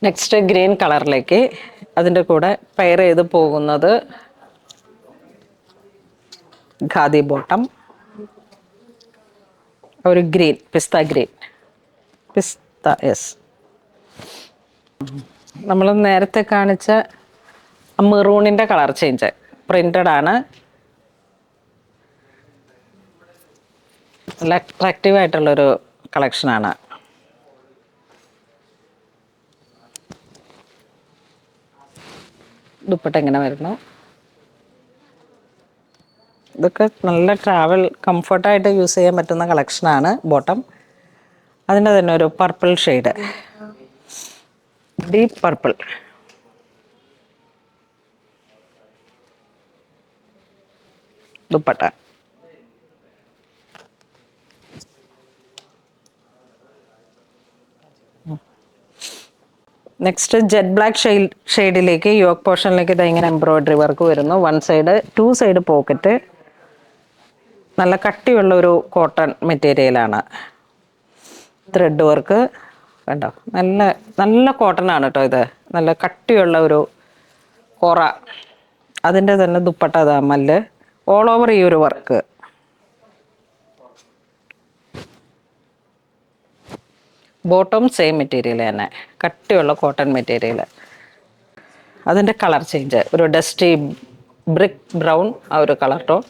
Next green കളറിലേക്ക് അതിൻ്റെ കൂടെ pair ചെയ്ത് പോകുന്നത് ഖാദി ബോട്ടം, ഒരു ഗ്രീൻ പിസ്ത ഗ്രീൻ, പിസ്ത യെസ്. നമ്മൾ നേരത്തെ കാണിച്ച മെറൂണിൻ്റെ കളർ ചേഞ്ച് പ്രിന്റഡ് ആണ്. നല്ല അട്രാക്റ്റീവ് ആയിട്ടുള്ളൊരു കളക്ഷനാണ്. ദുപ്പട്ട എങ്ങനെ വരുന്നു? ഇതൊക്കെ നല്ല ട്രാവൽ കംഫർട്ടായിട്ട് യൂസ് ചെയ്യാൻ പറ്റുന്ന കളക്ഷനാണ്. ബോട്ടം അതിൻ്റെ തന്നെ ഒരു purple shade, deep purple. Dupatta next jet black ഷെയ്ഡിലേക്ക് യോക്ക് പോർഷനിലേക്ക് ഇത് ഇങ്ങനെ എംബ്രോയിഡറി വർക്ക് വരുന്നു. One side 2 side pocket. നല്ല കട്ടിയുള്ള ഒരു കോട്ടൺ മെറ്റീരിയലാണ്. ത്രെഡ് വർക്ക് കണ്ടോ, നല്ല നല്ല കോട്ടൺ ആണ് കേട്ടോ. ഇത് നല്ല കട്ടിയുള്ള ഒരു കൊറ. അതിൻ്റെ തന്നെ ദുപ്പട്ട മല്ല് ഓൾ ഓവർ ഈ ഒരു വർക്ക്. ബോട്ടം സെയിം മെറ്റീരിയൽ തന്നെ, കട്ടിയുള്ള കോട്ടൺ മെറ്റീരിയൽ. അതിൻ്റെ കളർ ചേഞ്ച് ഒരു ഡസ്റ്റി ബ്രിക്ക് ബ്രൗൺ, ആ ഒരു colour tone.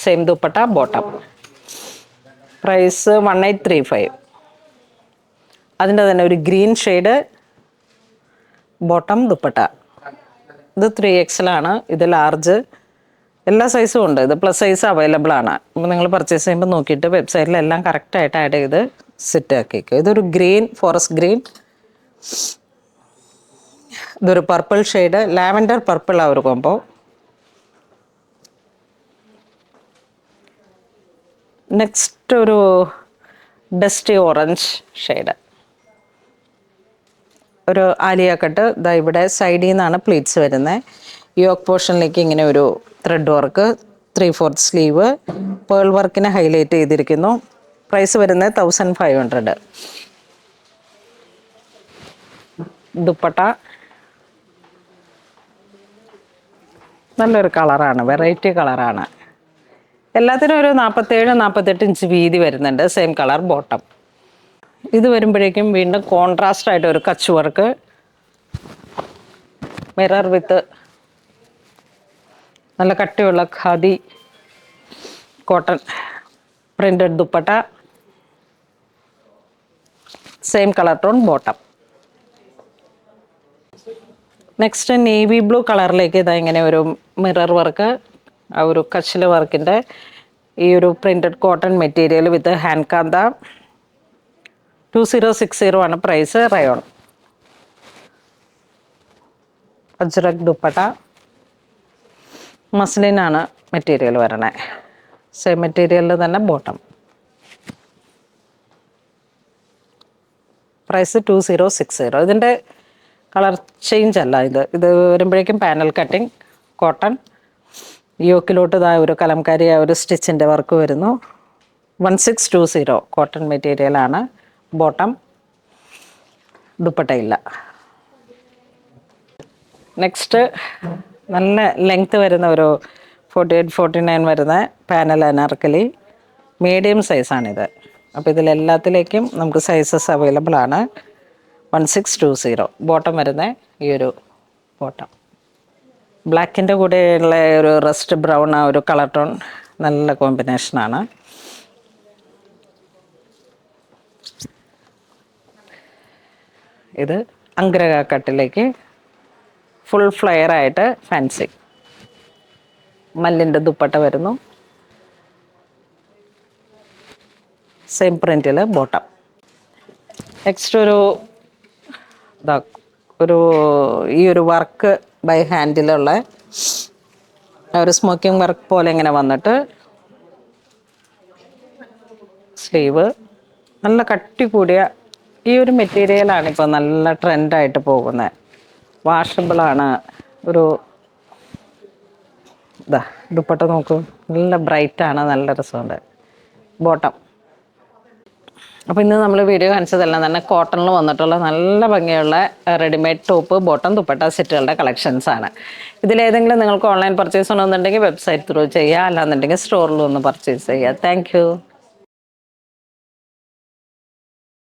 Same dupatta bottom. Price 1835. അതിൻ്റെ തന്നെ ഒരു ഗ്രീൻ ഷെയ്ഡ് ബോട്ടം ദുപ്പട്ട. ഇത് 3XL ആണ്, ഇത് ലാർജ്. എല്ലാ സൈസും ഉണ്ട്. ഇത് പ്ലസ് സൈസ് അവൈലബിൾ ആണ്. അപ്പോൾ നിങ്ങൾ പർച്ചേസ് ചെയ്യുമ്പോൾ നോക്കിയിട്ട് വെബ്സൈറ്റിലെല്ലാം കറക്റ്റായിട്ട് ആഡ് ചെയ്ത് സെറ്റ് ആക്കിയേക്കും. ഇതൊരു ഗ്രീൻ, ഫോറസ്റ്റ് ഗ്രീൻ. ഇതൊരു പർപ്പിൾ ഷെയ്ഡ്, ലാവൻഡർ പർപ്പിൾ ആ ഒരു കോമ്പോ. നെക്സ്റ്റ് ഒരു ഡസ്റ്റി ഓറഞ്ച് ഷെയ്ഡ്, ഒരു ആലിയ കട്ട്. ഇതാ ഇവിടെ സൈഡിൽ നിന്നാണ് പ്ലീറ്റ്സ് വരുന്നത്. യോക്ക് പോർഷനിലേക്ക് ഇങ്ങനെ ഒരു ത്രെഡ് വർക്ക്, 3/4 സ്ലീവ്, പേൾ വർക്കിനെ ഹൈലൈറ്റ് ചെയ്തിരിക്കുന്നു. പ്രൈസ് വരുന്നത് 1500. ദുപ്പട്ട നല്ലൊരു കളറാണ്, വെറൈറ്റി കളറാണ്. എല്ലാത്തിനും ഒരു 47-48 ഇഞ്ച് വീതി വരുന്നുണ്ട്. Same colour bottom. ഇത് വരുമ്പോഴേക്കും വീണ്ടും കോൺട്രാസ്റ്റ് ആയിട്ട് ഒരു കച്ച് വർക്ക്, മിറർ വിത്ത് നല്ല കട്ടിയുള്ള khadi cotton printed dupatta, same colour tone bottom. Next navy blue കളറിലേക്ക് ഇതാ ഇങ്ങനെ ഒരു മിറർ വർക്ക്, ആ ഒരു കച്ചിൽ വർക്കിൻ്റെ ഈ ഒരു printed cotton material with hand kantha. 2060 ആണ് പ്രൈസ്. റയോൺ അജ്രക് ദുപ്പട്ട. മസ്ലിനാണ് മെറ്റീരിയൽ വരണേ. സെയിം മെറ്റീരിയലിൽ തന്നെ ബോട്ടം. പ്രൈസ് 2060. ഇതിൻ്റെ കളർ ചേഞ്ച് അല്ല ഇത്. ഇത് വരുമ്പോഴേക്കും പാനൽ കട്ടിങ് കോട്ടൺ. യോക്കിലോട്ട് ഇതാ ഒരു കലംകാരി ആ ഒരു സ്റ്റിച്ചിൻ്റെ വർക്ക് വരുന്നു. 1620 കോട്ടൺ മെറ്റീരിയലാണ്. ബോട്ടം. ദുപ്പട്ടയില്ല. നെക്സ്റ്റ് നല്ല ലെങ്ത്ത് വരുന്ന ഒരു 48-49 വരുന്ന പാനൽ അനാർക്കലി മീഡിയം സൈസാണിത്. അപ്പോൾ ഇതിലെല്ലാത്തിലേക്കും നമുക്ക് സൈസസ് അവൈലബിൾ ആണ്. 1620 ബോട്ടം വരുന്ന ഈ ഒരു ബോട്ടം. ബ്ലാക്കിൻ്റെ കൂടെയുള്ള ഒരു റസ്റ്റ് ബ്രൗൺ ആ ഒരു കളർ ടോൺ നല്ല കോമ്പിനേഷനാണ്. ഇത് അഗ്രക കട്ടിലേക്ക് ഫുൾ ഫ്ലെയർ ആയിട്ട് ഫാൻസി മല്ലിൻ്റെ ദുപ്പട്ട വരുന്നു. Same പ്രിൻറ്റിൽ bottom. നെക്സ്റ്റ് ഈ ഒരു വർക്ക് ബൈ ഹാൻഡിലുള്ള ഒരു സ്മോക്കിംഗ് വർക്ക് പോലെ ഇങ്ങനെ വന്നിട്ട് സ്ലീവ് നല്ല കട്ടി കൂടിയ ഈ ഒരു മെറ്റീരിയലാണ് ഇപ്പോൾ നല്ല ട്രെൻഡായിട്ട് പോകുന്നത്. വാഷബിളാണ്. ഒരു ഇതാ ദുപ്പട്ട നോക്കൂ, നല്ല ബ്രൈറ്റാണ്, നല്ല രസമുണ്ട്. ബോട്ടം അപ്പോൾ ഇന്ന് നമ്മൾ വീഡിയോ കാണിച്ചതെല്ലാം തന്നെ കോട്ടണിൽ വന്നിട്ടുള്ള നല്ല ഭംഗിയുള്ള റെഡിമെയ്ഡ് ടോപ്പ് ബോട്ടം ദുപ്പട്ട സെറ്റുകളുടെ കളക്ഷൻസ് ആണ്. ഇതിലേതെങ്കിലും നിങ്ങൾക്ക് ഓൺലൈൻ പർച്ചേസ് ഉണ്ടെന്നുണ്ടെങ്കിൽ വെബ്സൈറ്റ് ത്രൂ ചെയ്യുക, അല്ലാന്നുണ്ടെങ്കിൽ സ്റ്റോറിൽ ഒന്ന് പർച്ചേസ് ചെയ്യുക. താങ്ക്